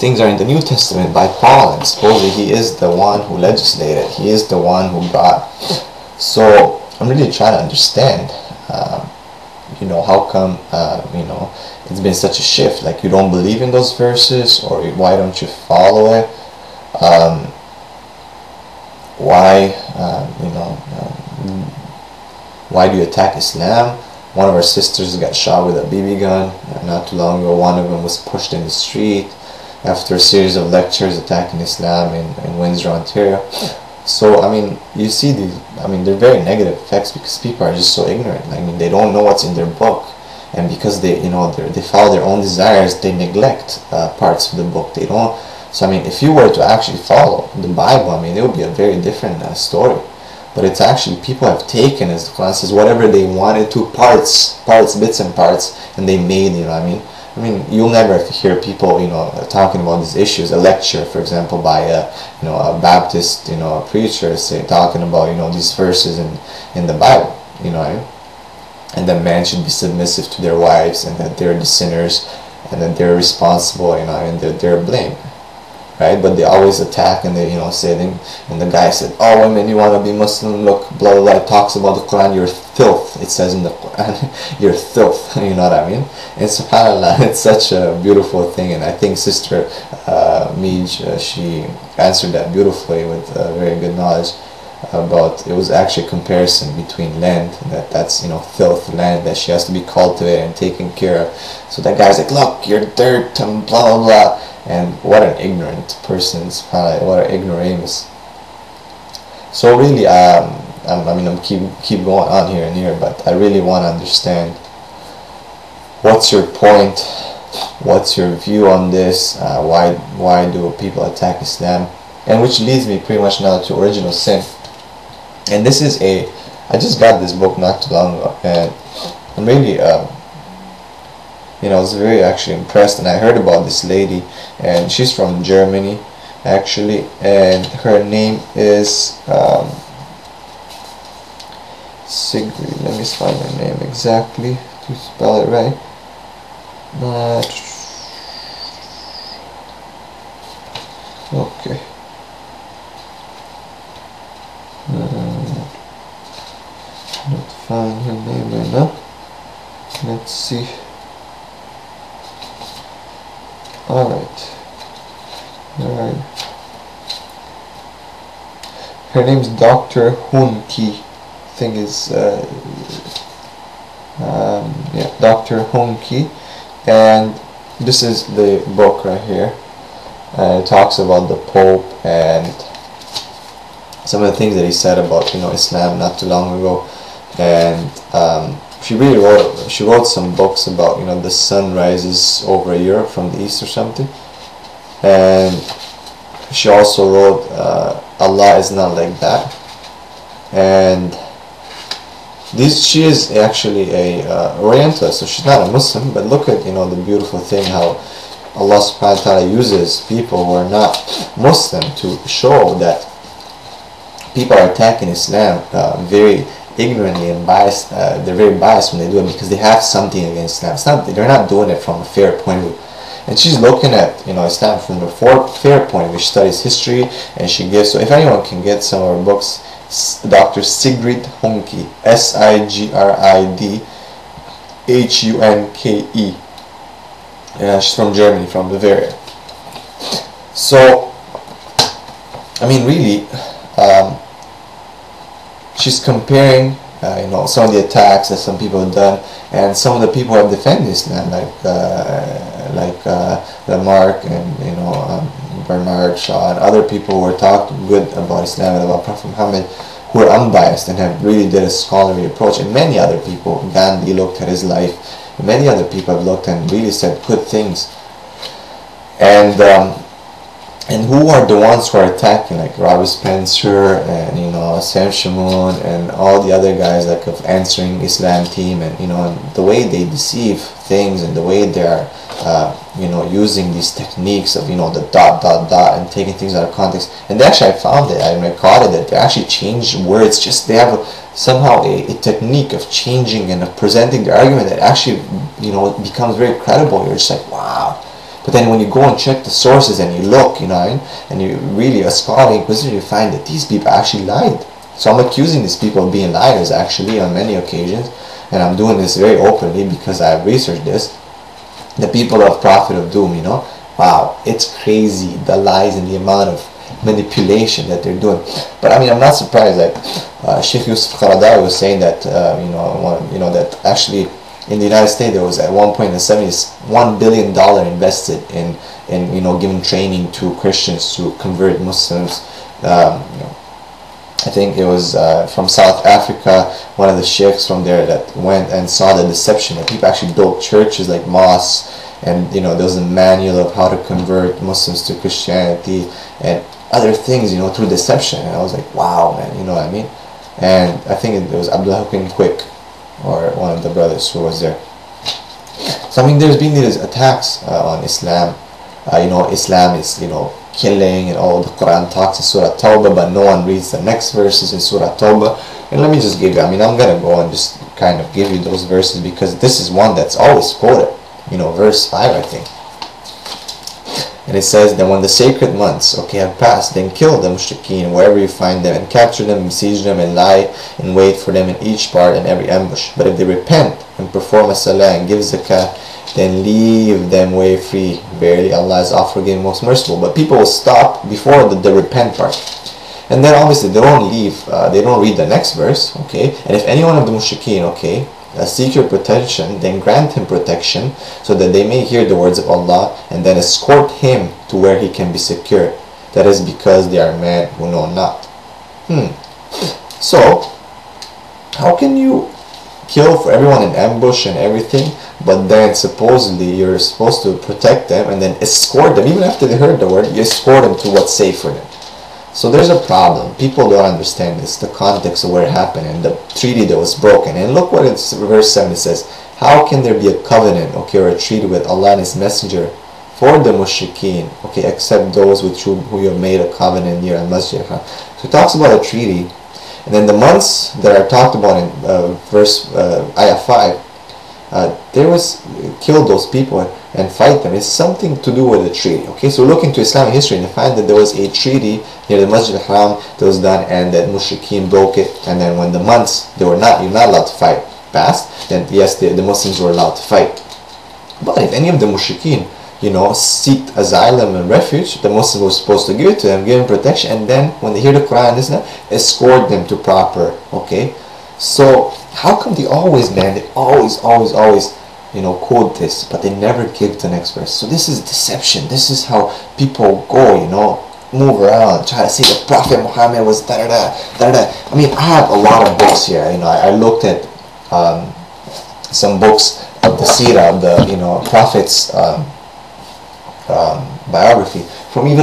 things are in the New Testament by Paul, and supposedly he is the one who legislated, he is the one who brought. So I'm really trying to understand, how come, it's been such a shift. Like, you don't believe in those verses, or why don't you follow it? Why do you attack Islam? One of our sisters got shot with a BB gun not too long ago. One of them was pushed in the street after a series of lectures attacking Islam in Windsor, Ontario. So, you see these, they're very negative effects because people are just so ignorant. They don't know what's in their book. And because they follow their own desires, they neglect parts of the book. They don't. So, if you were to actually follow the Bible, it would be a very different story. But it's actually, people have taken, as the Quran says, whatever they wanted to, parts, bits and parts, and they made, you'll never hear people, talking about these issues. A lecture, for example, by a Baptist, preacher, talking about, these verses in the Bible, and that men should be submissive to their wives, and that they're the sinners, and that they're responsible, and that they're blamed. Right? But they always attack, and they say them, and the guy said, "Oh, women, you want to be Muslim? Look, blah blah blah." It talks about the Quran. You're filth. It says in the Quran, you're filth. You know what I mean? And subhanallah, it's such a beautiful thing. And I think Sister Mij, she answered that beautifully with very good knowledge about. It was actually a comparison between land, that's filth, land that she has to be cultivated and taken care of. So that guy's like, "Look, you're dirt," and blah blah blah. And what an ignorant person, what an ignoramus. So really, I'm keep going on here and here, but I really want to understand, what's your point? What's your view on this? Why do people attack Islam? And which leads me pretty much now to original sin. And this is I just got this book not too long ago, and I'm really I was very actually impressed. And I heard about this lady, and she's from Germany actually, and her name is Sigrid. Let me find her name exactly to spell it right. Okay. Not find her name right now. Let's see. Alright. Her name is Dr. Hunke. Thing is, Dr. Hunke, and this is the book right here. It talks about the Pope and some of the things that he said about Islam not too long ago, and she wrote some books about the sun rises over Europe from the east or something, and she also wrote Allah is not like that. And she is actually a Orientalist, so she's not a Muslim, but look at the beautiful thing how Allah subhanahu wa ta'ala uses people who are not Muslim to show that people are attacking Islam very ignorantly and biased. They're very biased when they do it because they have something against Islam. They're not doing it from a fair point of view. And she's looking at Islam from a fair point of view. She studies history, and she gives. So if anyone can get some of her books, Dr. Sigrid Hunke, Sigrid Hunke. She's from Germany, from Bavaria. So, really, she's comparing, some of the attacks that some people have done, and some of the people who have defended Islam, like Lamarck and Bernard Shaw and other people who are talking good about Islam and about Prophet Muhammad, who are unbiased and have really did a scholarly approach. And many other people, Gandhi looked at his life, and many other people have looked and really said good things. And who are the ones who are attacking, like Robert Spencer and Sam Shamoun and all the other guys like of Answering Islam team, and and the way they deceive things and the way they are using these techniques of the dot and taking things out of context. And actually I found it, I recorded that they actually change words. Just they have somehow a technique of changing and of presenting the argument that actually becomes very credible. You're just like, wow. But then when you go and check the sources and you look, and you really a scholarly inquisitor, you find that these people actually lied. So I'm accusing these people of being liars actually on many occasions, and I'm doing this very openly because I've researched this. The people of Prophet of Doom, wow, it's crazy, the lies and the amount of manipulation that they're doing. But I mean, I'm not surprised. Like Sheikh Yusuf Qaradawi was saying that that actually in the United States there was at one point in the 70s $1 billion invested in giving training to Christians to convert Muslims. I think it was from South Africa, one of the sheikhs from there that went and saw the deception that people actually built churches like mosques, and there was a manual of how to convert Muslims to Christianity and other things, through deception. And I was like, wow, man, you know what I mean? And I think it was Abdullah Hukim Quick, or one of the brothers who was there. So I mean, there's been these attacks on Islam. Islam is killing, and all the Quran talks in Surah Tawbah, but no one reads the next verses in Surah Tawbah. And let me just give you, I'm gonna go and just kind of give you those verses, because this is one that's always quoted. Verse 5, I think. And it says that when the sacred months, have passed, then kill the mushrikeen wherever you find them, and capture them, besiege them, and lie in wait for them in each part and every ambush. But if they repent and perform a salah and give zakah, then leave them way free. Verily Allah is oft-forgiving, most merciful. But people will stop before the repent part. And then obviously they don't leave, they don't read the next verse, And if any one of the mushrikeen, seek your protection, then grant him protection, so that they may hear the words of Allah, and then escort him to where he can be secure. That is because they are men who know not. So, how can you kill for everyone in ambush and everything, but then supposedly you're supposed to protect them and then escort them, even after they heard the word, you escort them to what's safe for them? So there's a problem. People don't understand this, the context of where it happened and the treaty that was broken. And look what it's verse 7 says. How can there be a covenant, or a treaty with Allah and His Messenger for the mushrikeen, except those with who you have made a covenant near al-Masjid al-Haram? So it talks about a treaty, and then the months that are talked about in ayah 5, there was kill those people and fight them. It's something to do with the treaty. So look into Islamic history and you find that there was a treaty near the Masjid al-Haram that was done, and that mushrikeen broke it. And then when the months you're not allowed to fight passed, then yes, the Muslims were allowed to fight. But if any of the mushrikeen seek asylum and refuge, the Muslims were supposed to give it to them, give them protection, and then when they hear the Quran, escort them to proper. So how come they always quote this, but they never give the next verse? So this is deception. This is how people go, move around, try to say the Prophet Muhammad was da-da-da, da-da-da. I mean, I have a lot of books here. I looked at some books of the seerah of the Prophet's biography from even